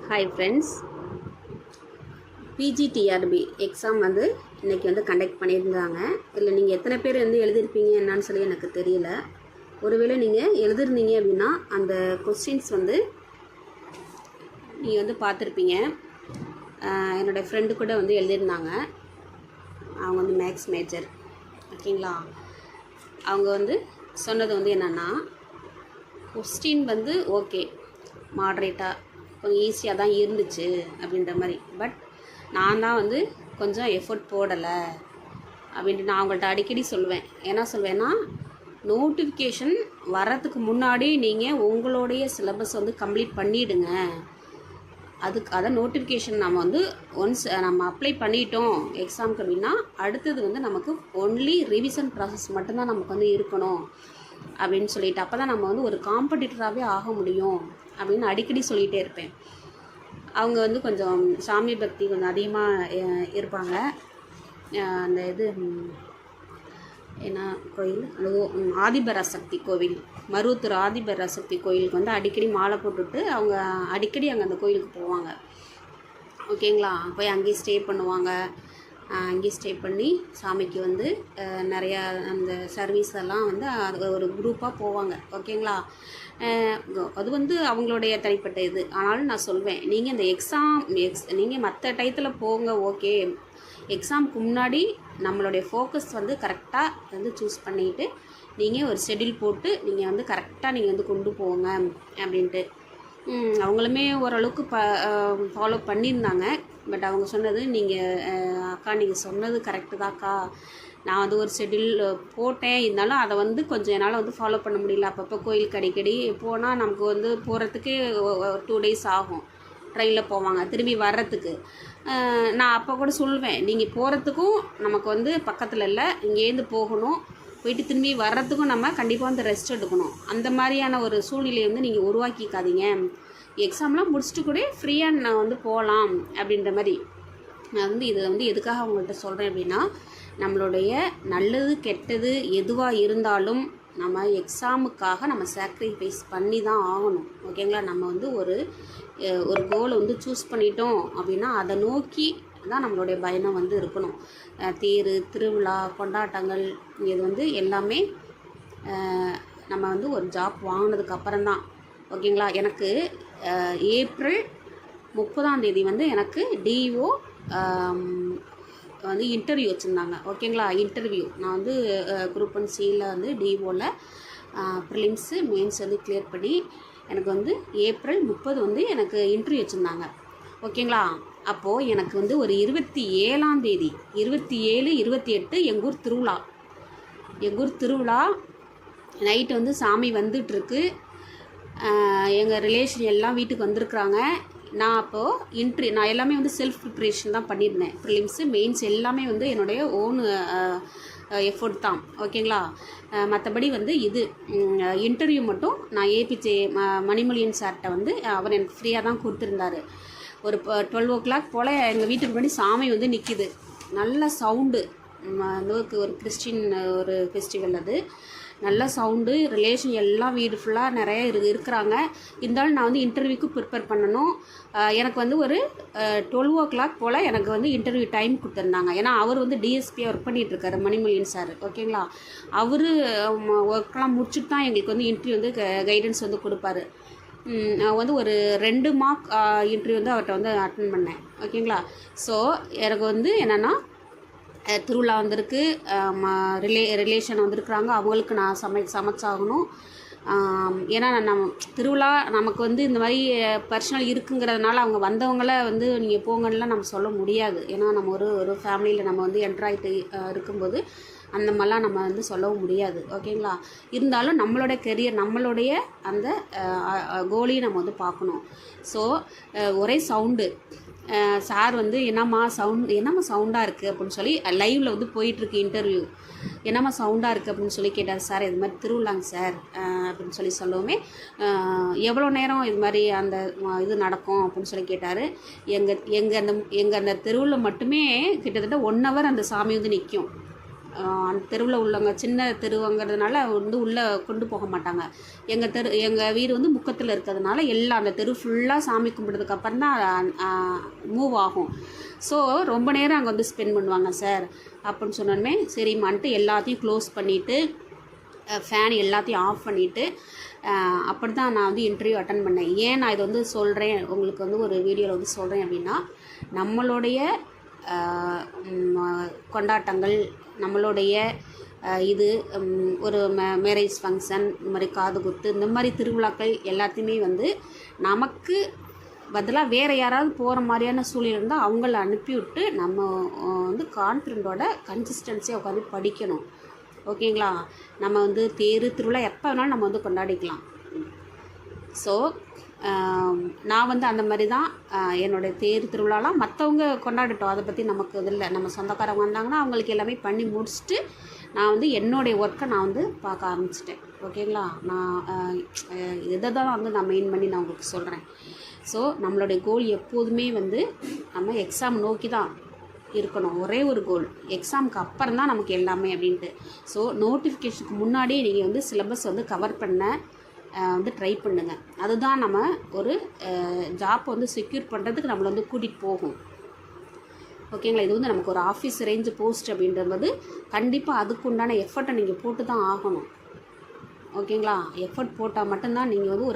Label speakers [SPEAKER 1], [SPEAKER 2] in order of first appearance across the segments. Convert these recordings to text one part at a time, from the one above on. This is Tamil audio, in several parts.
[SPEAKER 1] ஹாய் ஃப்ரெண்ட்ஸ், பிஜிடிஆர்பி எக்ஸாம் இன்றைக்கி கண்டக்ட் பண்ணியிருந்தாங்க. இதில் நீங்கள் எத்தனை பேர் எழுதியிருப்பீங்க என்னன்னு சொல்லி எனக்கு தெரியல. ஒருவேளை நீங்கள் எழுதிருந்தீங்க அப்படின்னா அந்த கொஸ்டின்ஸ் நீங்கள் பார்த்துருப்பீங்க. என்னோடய ஃப்ரெண்டு கூட எழுதியிருந்தாங்க. அவங்க மேக்ஸ் மேஜர், ஓகேங்களா. அவங்க சொன்னது என்னென்னா, கொஸ்டின் ஓகே மாட்ரேட்டாக கொஞ்சம் ஈஸியாக தான் இருந்துச்சு அப்படின்ற மாதிரி. பட் நான் தான் கொஞ்சம் எஃபர்ட் போடலை அப்படின்ட்டு நான் அவங்கள்ட்ட அடிக்கடி சொல்லுவேன். என்ன சொல்வேன்னா, நோட்டிஃபிகேஷன் வர்றதுக்கு முன்னாடி நீங்கள் உங்களுடைய சிலபஸ் கம்ப்ளீட் பண்ணிவிடுங்க. அதை நோட்டிஃபிகேஷன் நம்ம ஒன்ஸ் நம்ம அப்ளை பண்ணிட்டோம் எக்ஸாமுக்கு அப்படின்னா அடுத்தது நமக்கு ஒன்லி ரிவிஷன் ப்ராசஸ் மட்டும்தான் நமக்கு இருக்கணும் அப்படின்னு சொல்லிட்டு, அப்போ தான் நம்ம ஒரு காம்படிட்டராகவே ஆக முடியும் அப்படின்னு அடிக்கடி சொல்லிகிட்டே இருப்பேன். அவங்க கொஞ்சம் சாமி பக்தி கொஞ்சம் அதிகமாக இருப்பாங்க. அந்த என்ன கோயில், ஆதிபராசக்தி கோவில், மருவத்தூர் ஆதிபராசக்தி கோயிலுக்கு அடிக்கடி மாலை போட்டுவிட்டு அவங்க அடிக்கடி அங்கே அந்த கோயிலுக்கு போவாங்க, ஓகேங்களா. போய் அங்கேயே ஸ்டே பண்ணுவாங்க. அங்கேயே ஸ்டே பண்ணி சாமிக்கு நிறையா அந்த சர்வீஸ் எல்லாம் அது ஒரு குரூப்பாக போவாங்க, ஓகேங்களா. அது அவங்களுடைய தனிப்பட்ட இது. ஆனாலும் நான் சொல்வேன், நீங்கள் இந்த நீங்கள் மற்ற டயத்தில் போங்க, ஓகே. எக்ஸாமுக்கு முன்னாடி நம்மளுடைய ஃபோக்கஸ் கரெக்டாக சூஸ் பண்ணிவிட்டு நீங்கள் ஒரு ஷெட்யூல் போட்டு நீங்கள் கரெக்டாக நீங்கள் கொண்டு போங்க அப்படின்ட்டு. அவங்களுமே ஓரளவுக்கு ஃபாலோ பண்ணியிருந்தாங்க. பட் அவங்க சொன்னது, நீங்கள் அக்கா நீங்கள் சொன்னது கரெக்டு தான்க்கா, நான் ஒரு ஷெட்யூல் போட்டேன், இருந்தாலும் அதை கொஞ்சம் என்னால் ஃபாலோ பண்ண முடியல. அப்பப்போ கோயிலுக்கு அடிக்கடி போனால் நமக்கு போகிறதுக்கு 2 days ஆகும். ட்ரெயினில் போவாங்க, திரும்பி வர்றதுக்கு. நான் அப்போ கூட சொல்லுவேன், நீங்கள் போகிறதுக்கும் நமக்கு பக்கத்தில் இல்லை, இங்கேருந்து போகணும், போயிட்டு திரும்பி வர்றதுக்கும் நம்ம கண்டிப்பாக ரெஸ்ட் எடுக்கணும். அந்த மாதிரியான ஒரு சூழ்நிலையை நீங்கள் உருவாக்கிக்காதீங்க. எக்ஸாம்லாம் முடிச்சுட்டு கூட ஃப்ரீயாக நான் போகலாம் அப்படின்ற மாதிரி. நான் இதை எதுக்காக அவங்கள்ட்ட சொல்கிறேன் அப்படின்னா, நம்மளுடைய நல்லது கெட்டது எதுவாக இருந்தாலும் நம்ம எக்ஸாமுக்காக நம்ம சாக்ரிஃபைஸ் பண்ணி தான் ஆகணும், ஓகேங்களா. நம்ம ஒரு கோலை சூஸ் பண்ணிட்டோம் அப்படின்னா அதை நோக்கி தான் நம்மளுடைய பயணம் இருக்கணும். தேர், திருவிழா, கொண்டாட்டங்கள், இது எல்லாமே நம்ம ஒரு ஜாப் வாங்கினதுக்கு அப்புறம்தான், ஓகேங்களா. எனக்கு ஏப்ரல் 30 எனக்கு டிஓ இன்டர்வியூ வச்சுருந்தாங்க, ஓகேங்களா. இன்டர்வியூ நான் குரூப் 1C டிஓவில் ப்ரிலிம்ஸு மெயின்ஸ் கிளியர் பண்ணி எனக்கு ஏப்ரல் 30 எனக்கு இன்டர்வியூ வச்சுருந்தாங்க, ஓகேங்களா. அப்போது எனக்கு ஒரு 27 27, 28 எங்கூர் திருவிழா நைட்டு சாமி வந்துட்டுருக்கு. எங்கள் ரிலேஷன் எல்லாம் வீட்டுக்கு வந்திருக்குறாங்க. நான் அப்போது நான் எல்லாமே செல்ஃப் ப்ரிப்ரேஷன் தான் பண்ணியிருந்தேன். ப்ரிலிம்ஸு மெயின்ஸ் எல்லாமே என்னுடைய ஓன் எஃபோர்ட் தான், ஓகேங்களா. மற்றபடி இது இன்டர்வியூ மட்டும் நான் ஏபிஜே மணிமொழியன் சார்கிட்ட அவர் எனக்கு ஃப்ரீயாக தான் கொடுத்துருந்தாரு. ஒரு 12 o'clock போல் எங்கள் வீட்டுக்கு முன்னாடி சாமி நிற்கிது. நல்ல சவுண்டு, ஒரு கிறிஸ்டின் ஒரு ஃபெஸ்டிவல், அது நல்ல சவுண்டு. ரிலேஷன் எல்லாம் வீடு ஃபுல்லாக நிறைய இருக்கிறாங்க. இருந்தாலும் நான் இன்டர்வியூக்கு ப்ரிப்பேர் பண்ணணும். எனக்கு ஒரு 12 o'clock போல் எனக்கு இன்டர்வியூ டைம் கொடுத்துருந்தாங்க. ஏன்னா அவர் டிஎஸ்பியாக ஒர்க் பண்ணிகிட்ருக்காரு, மணிமொழியன் சார், ஓகேங்களா. அவர் ஒர்க்கெலாம் முடிச்சுட்டு தான் எங்களுக்கு இன்டர்வியூ கைடன்ஸ் கொடுப்பாரு. ஒரு 2 மார்க் இன்டர்வியூ அவர்கிட்ட அட்டன் பண்ணேன், ஓகேங்களா. ஸோ எனக்கு என்னென்னா, திருவிழா வந்திருக்கு, ரிலேஷன் வந்திருக்குறாங்க, அவங்களுக்கு நான் சமைச்சாகணும். ஏன்னா திருவிழா நமக்கு இந்த மாதிரி பர்சனல் இருக்குங்கிறதுனால அவங்க வந்தவங்கள நீங்கள் போங்கன்னெலாம் நம்ம சொல்ல முடியாது. ஏன்னா நம்ம ஒரு ஃபேமிலியில் நம்ம என்ட்ராயிட்டு இருக்கும்போது அந்த மாதிரிலாம் நம்ம சொல்லவும் முடியாது, ஓகேங்களா. இருந்தாலும் நம்மளோட கெரியர், நம்மளுடைய அந்த கோலையும் நம்ம பார்க்கணும். ஸோ ஒரே சவுண்டு. சார் என்னம்மா சவுண்டாக இருக்குது அப்படின்னு சொல்லி லைவில் போயிட்டுருக்கு இன்டர்வியூ. என்னம்மா சவுண்டாக இருக்குது அப்படின்னு சொல்லி கேட்டார். சார் இது மாதிரி திருவிழாங்க சார் அப்படின்னு சொல்லவுமே, எவ்வளோ நேரம் இது மாதிரி அந்த இது நடக்கும் அப்படின்னு சொல்லி கேட்டார். எங்கள் அந்த தெருவில் மட்டுமே கிட்டத்தட்ட 1 hour அந்த சாமி நிற்கும். அந்த தெருவில் உள்ளவங்க சின்ன தெருவுங்கிறதுனால வந்து உள்ளே கொண்டு போக மாட்டாங்க. எங்கள் வீடு வந்து முக்கத்தில் இருக்கிறதுனால எல்லாம் அந்த தெரு ஃபுல்லாக சாமி கும்பிட்றதுக்கப்புறம் தான் மூவ் ஆகும். ஸோ ரொம்ப நேரம் அங்கே வந்து ஸ்பெண்ட் பண்ணுவாங்க சார் அப்படின்னு சொன்னோன்னே சரிம்மான்ட்டு எல்லாத்தையும் க்ளோஸ் பண்ணிவிட்டு ஃபேன் எல்லாத்தையும் ஆஃப் பண்ணிவிட்டு அப்படி தான் நான் வந்து இன்டர்வியூ அட்டன் பண்ணேன். ஏன் நான் இதை வந்து சொல்கிறேன் உங்களுக்கு வந்து ஒரு வீடியோவில் வந்து சொல்கிறேன் அப்படின்னா, நம்மளுடைய கொண்டாட்டங்கள், நம்மளுடைய இது ஒரு மேரேஜ் ஃபங்க்ஷன், இந்த மாதிரி காது குத்து, இந்த மாதிரி திருவிழாக்கள் எல்லாத்தையுமே வந்து நமக்கு பதிலாக வேறு யாராவது போகிற மாதிரியான சூழ்நிலை இருந்தால் அவங்கள அனுப்பிவிட்டு நம்ம வந்து கான்ஃபிடென்ட்டோட கன்சிஸ்டன்சியாக உட்காந்து படிக்கணும். ஓகேங்களா? நம்ம வந்து திருவிழா எப்போ வேணாலும் நம்ம வந்து கொண்டாடிக்கலாம். ஸோ நான் வந்து அந்த மாதிரி தான் என்னுடைய திருவிழாலாம் மற்றவங்க கொண்டாடட்டும், அதை பற்றி நமக்கு இது இல்லை. நம்ம சொந்தக்காரங்க வந்தாங்கன்னா அவங்களுக்கு எல்லாமே பண்ணி முடிச்சுட்டு நான் வந்து என்னுடைய ஒர்க்கை நான் வந்து பார்க்க ஆரம்பிச்சிட்டேன். ஓகேங்களா? நான் இதை தான் வந்து நான் மெயின் பண்ணி நான் உங்களுக்கு சொல்கிறேன். ஸோ நம்மளுடைய கோல் எப்போதுமே வந்து நம்ம எக்ஸாம் நோக்கி தான் இருக்கணும். ஒரே ஒரு கோல், எக்ஸாமுக்கு அப்புறம் தான் நமக்கு எல்லாமே அப்படின்ட்டு. ஸோ நோட்டிஃபிகேஷனுக்கு முன்னாடியே நீங்கள் வந்து சிலபஸ் வந்து கவர் பண்ண வந்து ட்ரை பண்ணுங்கள். அதுதான் நம்ம ஒரு ஜாப்பை வந்து செக்யூர் பண்ணுறதுக்கு நம்மளை வந்து கூட்டிகிட்டு போகும். ஓகேங்களா? இது வந்து நமக்கு ஒரு ஆஃபீஸ் ரேஞ்சு போஸ்ட் அப்படின்றது கண்டிப்பாக அதுக்கு உண்டான எஃபர்ட்டை நீங்கள் போட்டு தான் ஆகணும். ஓகேங்களா? எஃபர்ட் போட்டால் மட்டும்தான் நீங்கள் வந்து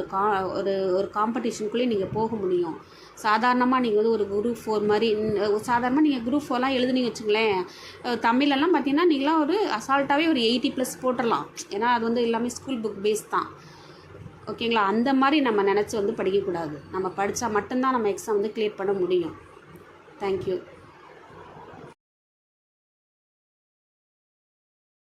[SPEAKER 1] ஒரு காம்படிஷனுக்குள்ளேயே நீங்கள் போக முடியும். சாதாரணமாக நீங்கள் வந்து ஒரு குரூப் 4 மாதிரி சாதாரணமாக நீங்கள் குரூப் 4லாம் எழுதுனீங்க வச்சுங்களேன், தமிழெல்லாம் பார்த்தீங்கன்னா நீங்களாம் ஒரு அசால்ட்டாகவே ஒரு 80+ போட்டுடலாம். ஏன்னா அது வந்து எல்லாமே ஸ்கூல் புக் பேஸ் தான். ஓகேங்களா? அந்த மாதிரி நம்ம நினச்சி வந்து படிக்கக்கூடாது. நம்ம படித்தா மட்டும்தான் நம்ம எக்ஸாம் வந்து கிளியர் பண்ண முடியும். தேங்க்யூ.